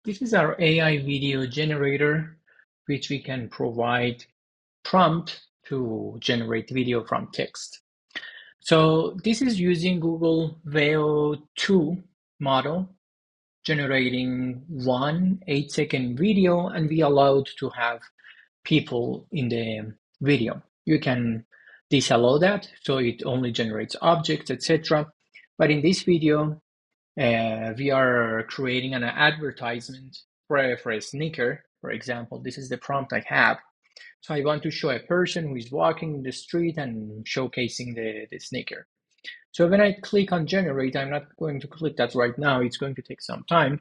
This is our AI video generator, which we can provide prompt to generate video from text. So this is using Google Veo 2 model, generating one 8-second video, and we allowed to have people in the video. You can disallow that, so it only generates objects, etc. But in this video, we are creating an advertisement for a sneaker. For example, this is the prompt I have. So I want to show a person who is walking in the street and showcasing the sneaker. So when I click on generate, I'm not going to click that right now. It's going to take some time.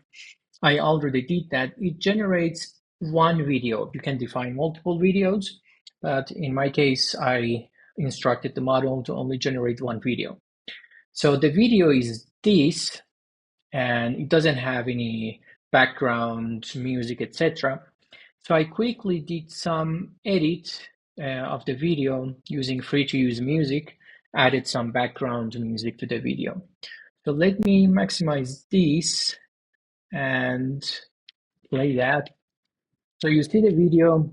I already did that. It generates one video. You can define multiple videos, but in my case, I instructed the model to only generate one video. So the video is this, and it doesn't have any background music, etc. So I quickly did some edit of the video using free to use music, added some background music to the video. So let me maximize this and play that. So you see the video,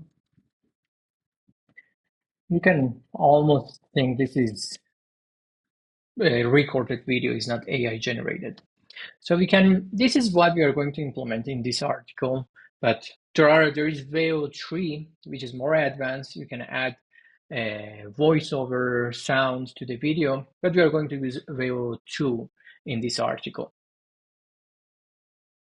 you can almost think this is a recorded video, is not AI generated. So this is what we are going to implement in this article, but there is Veo 3, which is more advanced. You can add voiceover sound to the video, but we are going to use Veo 2 in this article.